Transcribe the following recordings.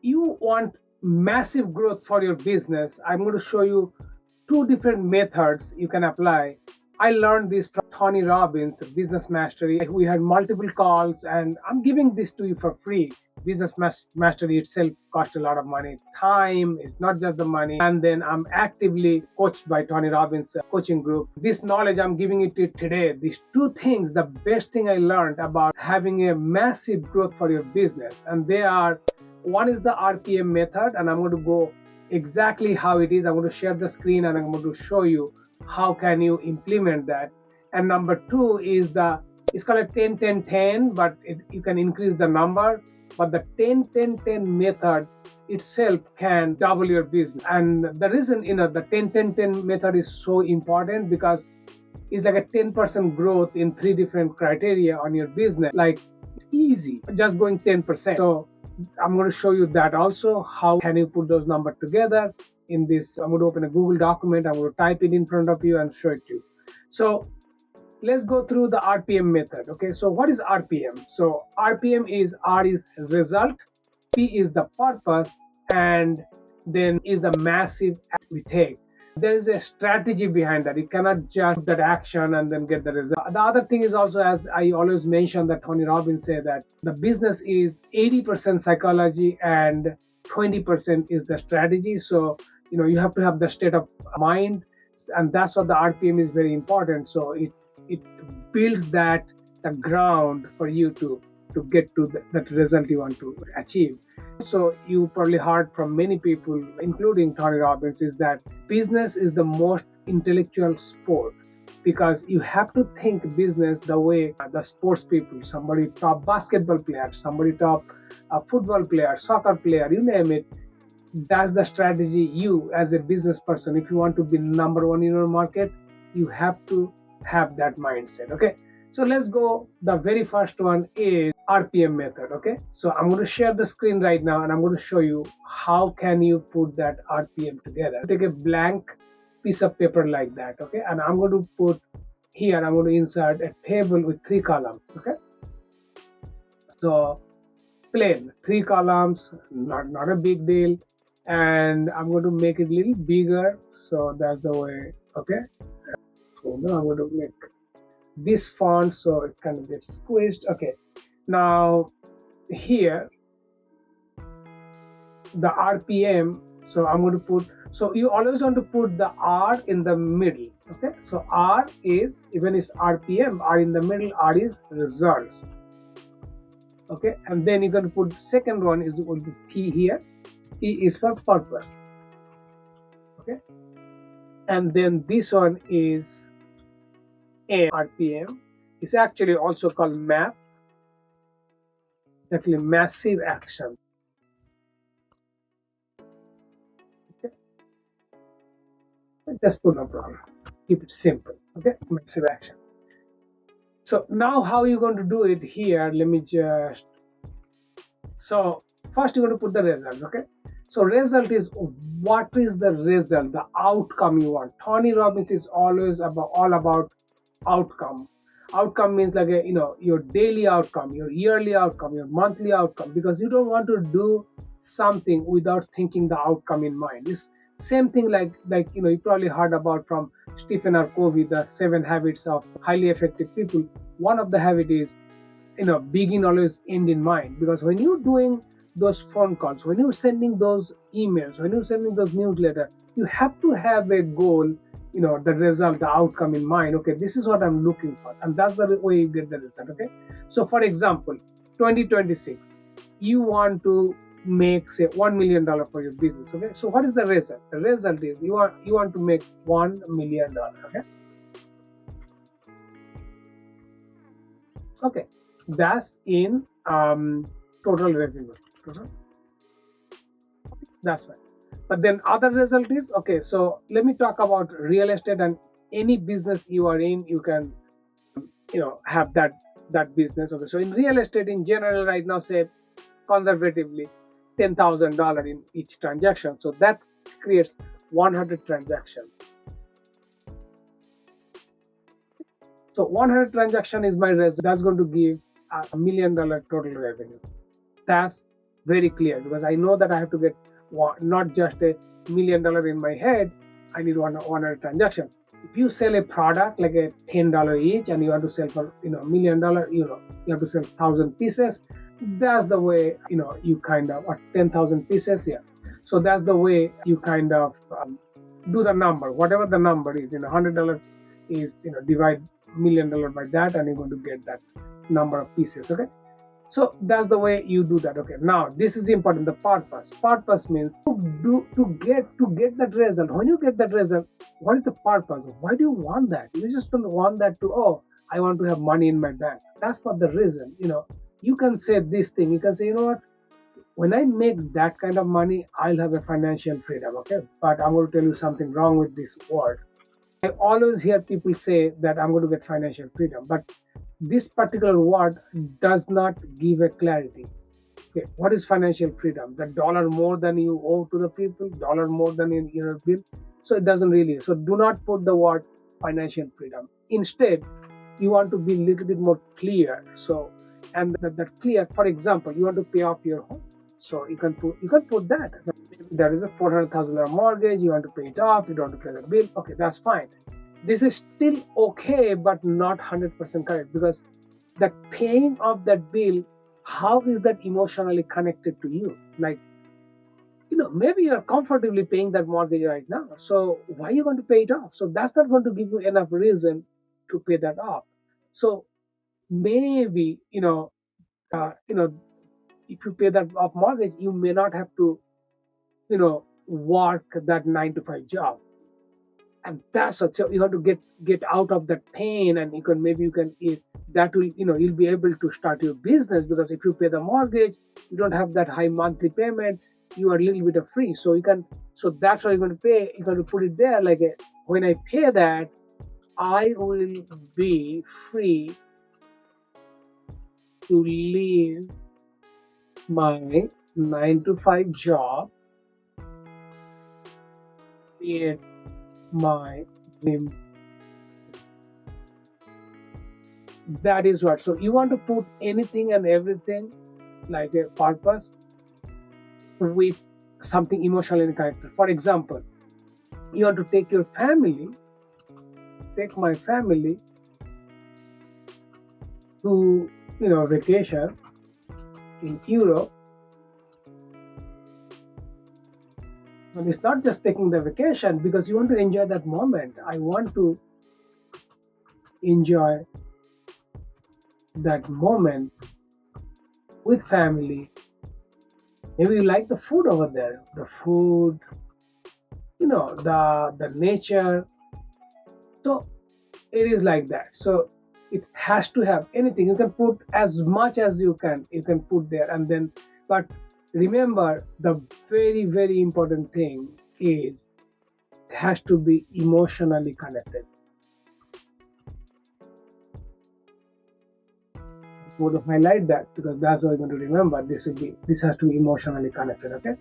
you want massive growth for your business, I'm going to show you two different methods you can apply. I learned this from Tony Robbins, Business Mastery. We had multiple calls, and I'm giving this to you for free. Business Mastery itself costs a lot of money. Time is not just the money. And then I'm actively coached by Tony Robbins coaching group. This knowledge I'm giving it to you today. These two things, the best thing I learned about having a massive growth for your business, and they are, one is the RPM method, and I'm going to go exactly how it is. I'm going to share the screen and I'm going to show you how can you implement that. And number two is it's called a 10-10-10, but you can increase the number. But the 10-10-10 method itself can double your business. And the reason, the 10-10-10 method is so important because it's like a 10% growth in three different criteria on your business. Like, it's easy, just going 10%. So I'm going to show you that also. How can you put those numbers together in this? I'm going to open a Google document. I'm going to type it in front of you and show it to you. So let's go through the RPM method. Okay, so what is RPM? So RPM is, R is result, P is the purpose, and then is the massive act we take. There is a strategy behind that. You cannot just put that action and then get the result. The other thing is also, as I always mention, that Tony Robbins said that the business is 80% psychology and 20% is the strategy. So you have to have the state of mind, and that's what the RPM is very important. So it builds the ground for you to get to that result you want to achieve. So you probably heard from many people, including Tony Robbins, is that business is the most intellectual sport, because you have to think business the way the sports people, somebody top basketball player, somebody top football player, soccer player, you name it. That's the strategy. You as a business person, if you want to be number one in your market, you have to have that mindset. Okay, so let's go. The very first one is RPM method. Okay, so I'm going to share the screen right now and I'm going to show you how can you put that RPM together. Take a blank piece of paper like that. Okay, and I'm going to put here, I'm going to insert a table with 3 columns. Okay, so plain 3 columns, not a big deal. And I'm going to make it a little bigger, so that's the way. Okay, so now I'm going to make this font so it kind of gets squished. Okay, now here the RPM, so I'm going to put, so you always want to put the R in the middle. Okay, so R is, even is RPM, R in the middle, R is results. Okay, and then you're going to put the second one is going to be P here. P is for purpose. Okay, and then this one is M. RPM is actually also called MAP, actually massive action. Okay, just put no problem, keep it simple. Okay, massive action. So now how are you going to do it here? Let me just, so first you're going to put the result. Okay, so result is, what is the result, the outcome you want. Tony Robbins is always all about outcome. Outcome means like your daily outcome, your yearly outcome, your monthly outcome, because you don't want to do something without thinking the outcome in mind. This same thing like you probably heard about from Stephen R. Covey, the 7 habits of highly effective people. One of the habit is begin always, end in mind. Because when you're doing those phone calls, when you're sending those emails, when you're sending those newsletters, you have to have a goal, the result, the outcome in mind. Okay, this is what I'm looking for, and that's the way you get the result. Okay, so for example, 2026, you want to make, say, $1 million for your business. Okay, so what is the result? The result is you want to make $1 million. Okay, that's in total revenue. That's right. But then other result is, okay, so let me talk about real estate, and any business you are in, you can have that business. Okay, so in real estate in general right now, say conservatively $10,000 in each transaction, so that creates 100 transactions. So 100 transaction is my result. That's going to give $1 million total revenue. That's very clear, because I know that I have to get not just $1 million in my head. I need one transaction. If you sell a product like a $10 each, and you want to sell for $1 million, you have to sell 1,000 pieces. That's the way you kind of, or 10,000 pieces, yeah. So that's the way you kind of do the number, whatever the number is. $100 is divide $1 million by that, and you're going to get that number of pieces. Okay. So that's the way you do that. Okay. Now this is important. The purpose. Purpose means to get that result. When you get that result, what is the purpose? Why do you want that? You just don't want that to, oh, I want to have money in my bank. That's not the reason. You can say this thing. You can say, what? When I make that kind of money, I'll have a financial freedom. Okay. But I'm going to tell you something wrong with this word. I always hear people say that I'm going to get financial freedom, but this particular word does not give a clarity. Okay, what is financial freedom? The dollar more than you owe to the people, dollar more than in your bill. So it doesn't really. So do not put the word financial freedom. Instead, you want to be a little bit more clear. So, and that clear. For example, you want to pay off your home. So you can put that. There is a $400,000 mortgage. You want to pay it off. You don't want to pay the bill. Okay, that's fine. This is still okay, but not 100% correct, because the paying of that bill, how is that emotionally connected to you? Like, maybe you're comfortably paying that mortgage right now. So why are you going to pay it off? So that's not going to give you enough reason to pay that off. So maybe, if you pay that off mortgage, you may not have to, work that 9 to 5 job. And that's what, so you have to get out of that pain, and that will, you'll be able to start your business, because if you pay the mortgage, you don't have that high monthly payment, you are a little bit of free. So that's why you're going to pay. You're going to put it there like, when I pay that, I will be free to leave my 9 to 5 job, create my dream. That is what. So you want to put anything and everything, like a purpose, with something emotionally connected. For example, you want to take my family to vacation in Europe. And it's not just taking the vacation, because you want to enjoy that moment. I want to enjoy that moment with family. Maybe you like the food over there, the food, the nature. So it is like that. So it has to have anything. You can put as much as you can put there, and then, but remember, the very, very important thing is it has to be emotionally connected. I'm going to highlight that, because that's what you're going to remember. This has to be emotionally connected. Okay.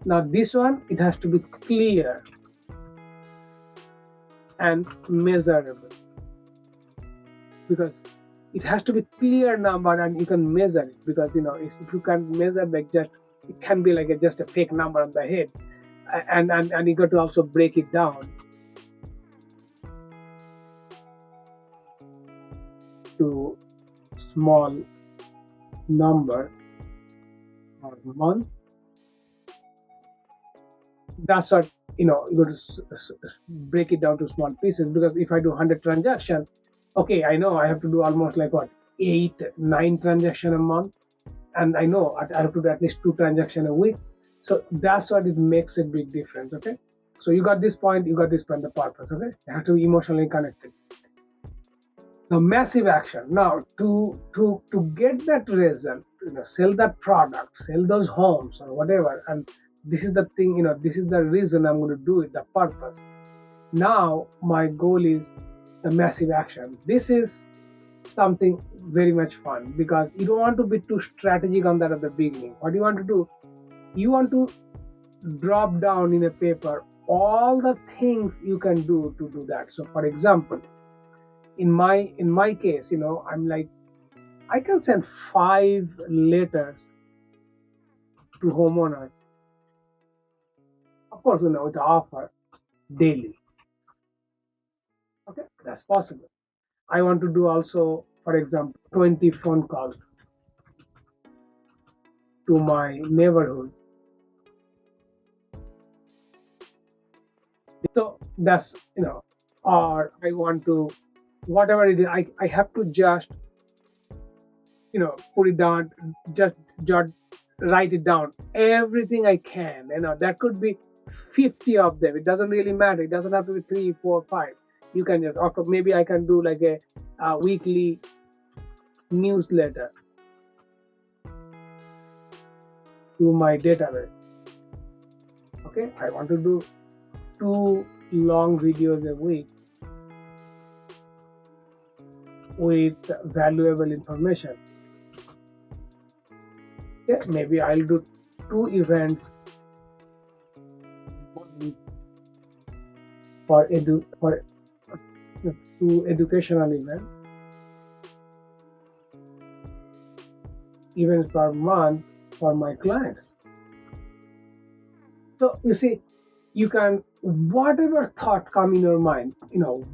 Now this one, it has to be clear and measurable, because it has to be clear number and you can measure it. Because if you can't measure, like, just it can be like just a fake number on the head, and you got to also break it down to small number or month. That's what you got to break it down to small pieces, because if I do 100 transactions, okay, I know I have to do almost like what, 8-9 transactions a month, and I know I have to do at least 2 transactions a week. So that's what it makes a big difference. Okay, so you got this point, the purpose. Okay, you have to be emotionally connected. Now massive action. Now to get that result, sell that product, sell those homes or whatever, and this is the thing, this is the reason I'm going to do it, the purpose. Now my goal is the massive action. This is something very much fun, because you don't want to be too strategic on that at the beginning. What you want to do, you want to drop down in a paper all the things you can do to do that. So for example, in my case, I'm like, I can send 5 letters to homeowners. Of course, with the offer daily. Okay, that's possible. I want to do also, for example, 20 phone calls to my neighborhood. So that's, or I want to, whatever it is, I have to just, put it down, just jot, write it down, everything I can. That could be 50 of them. It doesn't really matter. It doesn't have to be three, four, five. You can just, or maybe I can do like a weekly newsletter to my database. Okay, I want to do 2 long videos a week with valuable information. Okay, maybe I'll do 2 events for 2 educational events per month for my clients. So you see, you can, whatever thought come in your mind,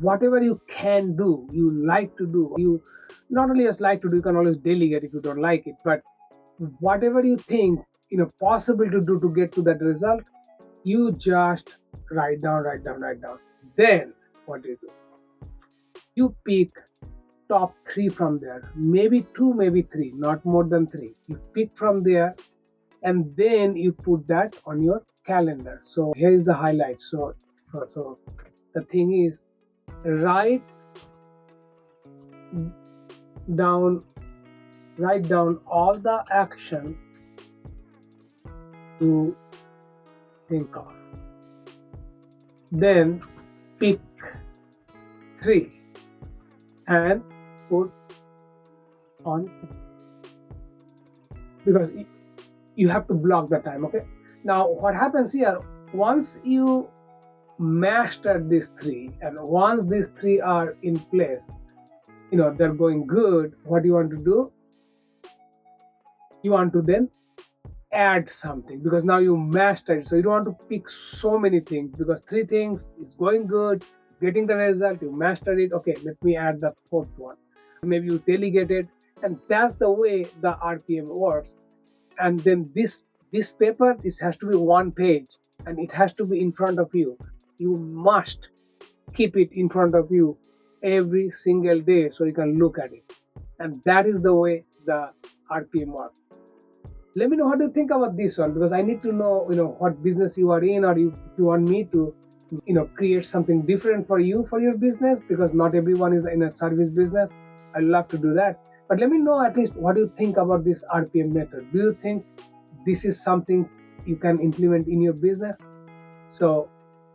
whatever you can do, you like to do, you not only just like to do, you can always delegate if you don't like it, but whatever you think possible to do to get to that result, you just write down. Then what do? You pick top 3 from there, maybe 2, maybe 3, not more than 3. You pick from there, and then you put that on your calendar. So here is the highlight. So the thing is, write down all the action to think of. Then pick 3 and put on, because you have to block the time. Okay, now what happens here, once you master these 3, and once these 3 are in place, they're going good, what you want to do, you want to then add something, because now you mastered it. So you don't want to pick so many things, because 3 things is going good, getting the result, you mastered it. Okay, let me add the 4th one. Maybe you delegate it, and that's the way the RPM works. And then this paper, this has to be 1 page, and it has to be in front of you. You must keep it in front of you every single day so you can look at it. And that is the way the RPM works. Let me know what you think about this one, because I need to know, what business you are in, or if you want me to, create something different for you for your business, because not everyone is in a service business. I love to do that. But let me know at least what you think about this RPM method. Do you think this is something you can implement in your business? So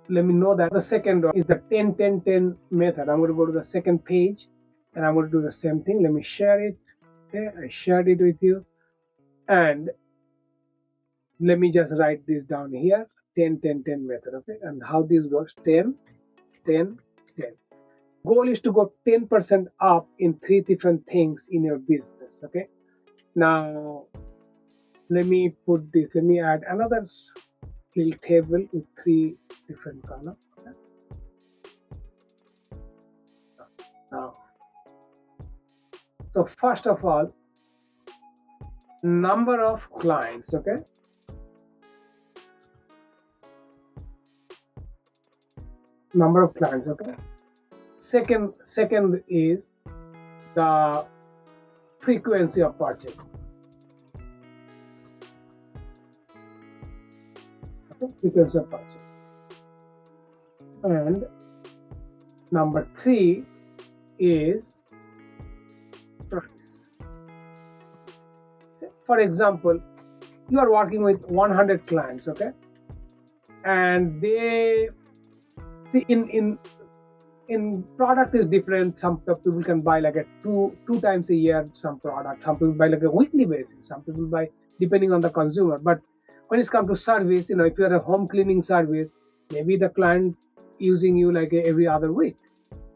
let me know that. The second one is the 10-10-10 method. I'm going to go to the second page, and I'm going to do the same thing. Let me share it. Okay, I shared it with you. And let me just write this down here, 10-10-10 method. Okay, and how this goes, 10-10-10. Goal is to go 10% up in 3 different things in your business. Okay, now let me put this, let me add another little table with 3 different columns. Okay? Now, so first of all, number of clients. Okay, number of clients. Okay, second is the frequency of purchase. Okay, frequency of purchase. And number 3 is price. So for example, you are working with 100 clients. Okay, and they see in product is different. Some people can buy like a two times a year some product. Some people buy like a weekly basis. Some people buy depending on the consumer. But when it's come to service, if you're a home cleaning service, maybe the client using you like every other week.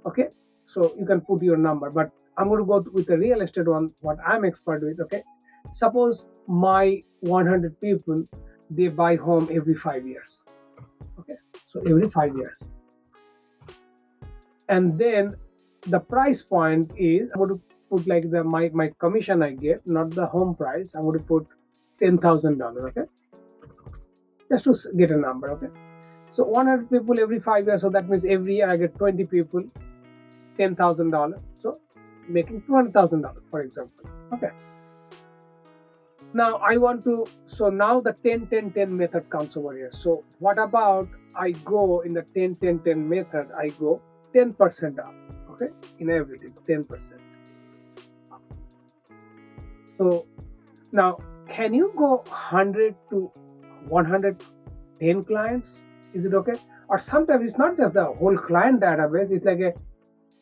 Okay, so you can put your number. But I'm going to go with the real estate one, what I'm expert with. Okay, Suppose my 100 people, they buy home every 5 years. Okay, so every 5 years. And then the price point is, I'm going to put like my commission I get, not the home price. I'm going to put $10,000. Okay, just to get a number. Okay, so 100 people every 5 years. So that means every year I get 20 people, $10,000. So making $200,000, for example. Okay. Now I want to, so now the 10-10-10 method comes over here. So what about I go in the 10-10-10 method, I go 10% up, okay, in everything, 10%. So now, can you go 100 to 110 clients? Is it okay? Or sometimes it's not just the whole client database, it's like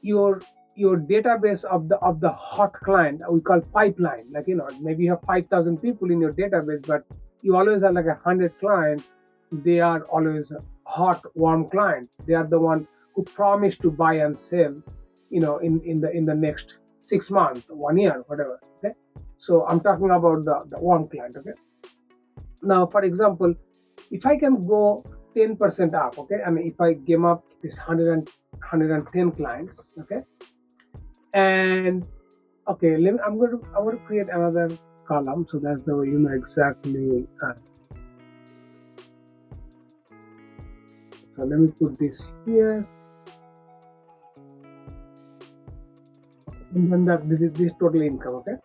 your database of the hot client, we call pipeline. Like, maybe you have 5,000 people in your database, but you always have like 100 clients. They are always hot, warm clients. They are the one who promise to buy and sell, in the next 6 months, 1 year, whatever. Okay, so I'm talking about the warm client. Okay, now for example, if I can go 10% up, okay, I mean, if I game up this 110 clients, okay, and okay, I'm going to create another column, so that's the way you know exactly. So let me put this here, and then this total income. Okay,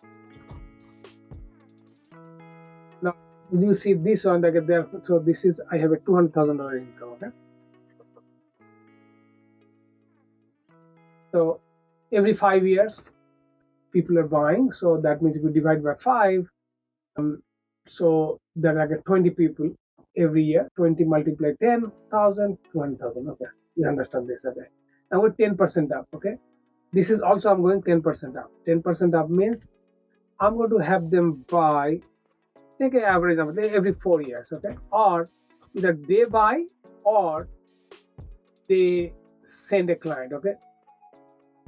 now as you see this one, like there, so this is, I have a $200,000 income. Okay, so every 5 years people are buying, so that means if you divide by 5, so there are like 20 people every year. 20 multiply 10,000, 200,000. Okay, you understand this? Okay, now with 10% up. Okay, this is also, I'm going 10% up. 10% up means I'm going to have them buy, take an average of every 4 years. Okay, or either they buy or they send a client. Okay,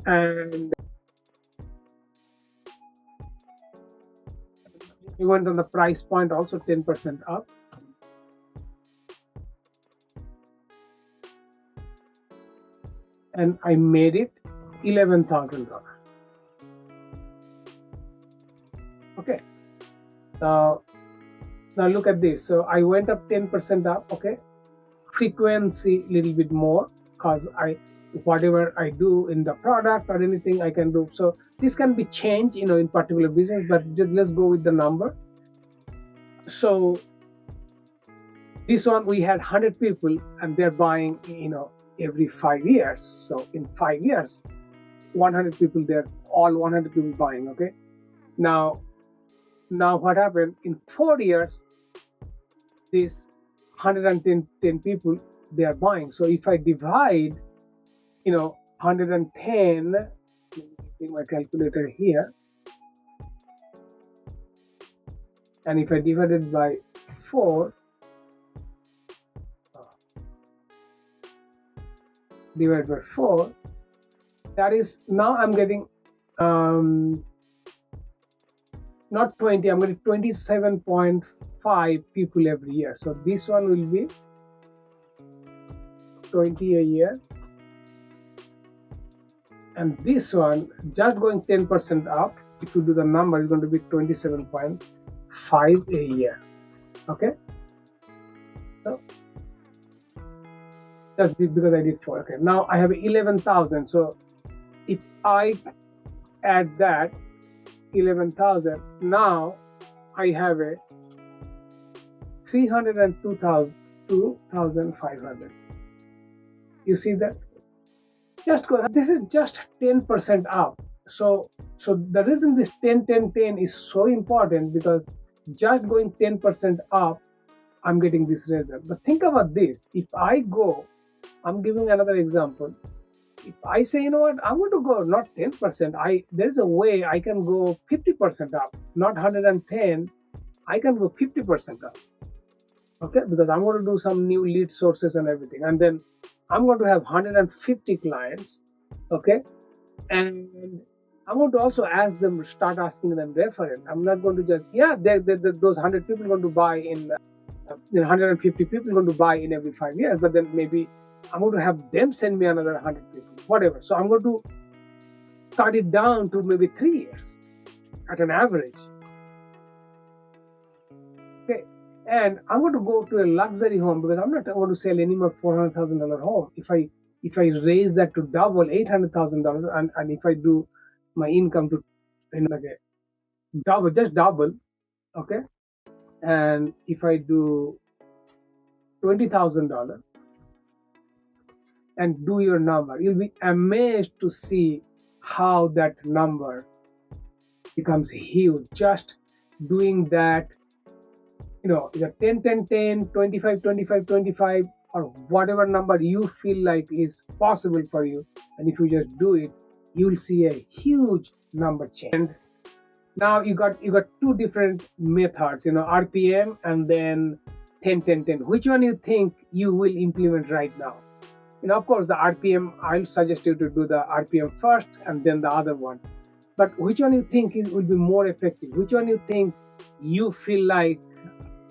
and we went on the price point also 10% up. And I made it $11,000. Okay, now look at this. So I went up 10% up. Okay, frequency little bit more, because whatever I do in the product or anything I can do. So this can be changed, in particular business, but just let's go with the number. So this one, we had 100 people and they're buying, every 5 years. So in 5 years, 100 people, they're all 100 people buying. Okay, now what happened in 4 years, this 110 people, they are buying. So if I divide, 110, let me take my calculator here, and if I divide it by 4, divided by 4, that is, now I'm getting not 20, I'm getting 27.5 people every year. So this one will be 20 a year, and this one, just going 10% up, if you do the number, is going to be 27.5 a year. Okay, so that's because I did 4. Okay, now I have 11,000. So if I add that 11,000, now I have a 302,500. You see that? Just go. This is just 10% up. So the reason this 10-10-10 is so important, because just going 10% up, I'm getting this result. But think about this. If I go, I'm giving another example. If I say, you know what, I'm going to go not 10%, there's a way I can go 50% up, not 110, I can go 50% up. Okay, because I'm going to do some new lead sources and everything, and then I'm going to have 150 clients. Okay, and I'm going to also ask them, start asking them referral. I'm not going to just, yeah, those 100 people are going to buy in, 150 people are going to buy in every 5 years, but then maybe I'm going to have them send me another 100 people, whatever. So I'm going to cut it down to maybe 3 years at an average. Okay. And I'm going to go to a luxury home because I'm not going to sell any more $400,000 home. If I raise that to double $800,000, and if I do my income to like a double, just double, okay, and if I do $20,000 and do your number, you'll be amazed to see how that number becomes huge. Just doing that, either 10 10 10, 25 25 25, or whatever number you feel like is possible for you, and if you just do it, you'll see a huge number change. And now you got two different methods, RPM and then 10 10 10. Which one you think you will implement right now? Of course, the RPM, I'll suggest you to do the RPM first and then the other one. But which one you think will be more effective? Which one you think you feel like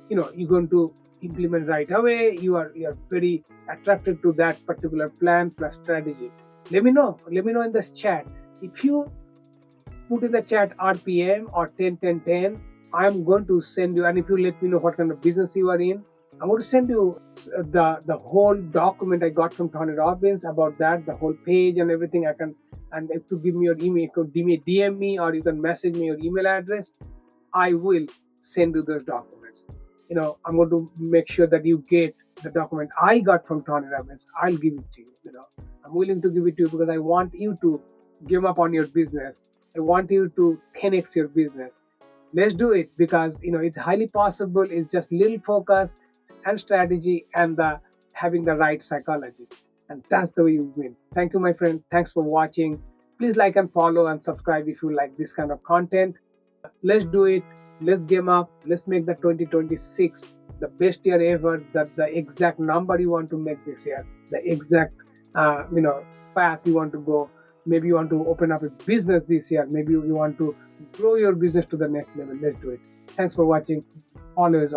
you're going to implement right away? You're very attracted to that particular plan plus strategy. Let me know in this chat. If you put in the chat RPM or 10 10 10, I'm going to send you, and if you let me know what kind of business you are in, I'm going to send you the whole document I got from Tony Robbins about that, the whole page and everything. And if you give me your email, you can DM me, or you can message me your email address. I will send you those documents. I'm going to make sure that you get the document I got from Tony Robbins. I'll give it to you. I'm willing to give it to you because I want you to give up on your business. I want you to 10x your business. Let's do it, because it's highly possible. It's just little focus and strategy and having the right psychology, and that's the way you win. Thank you, my friend. Thanks for watching. Please like and follow and subscribe if you like this kind of content. Let's do it. Let's game up. Let's make the 2026 the best year ever. The exact number you want to make this year, the exact path you want to go. Maybe you want to open up a business this year. Maybe you want to grow your business to the next level. Let's do it. Thanks for watching. Always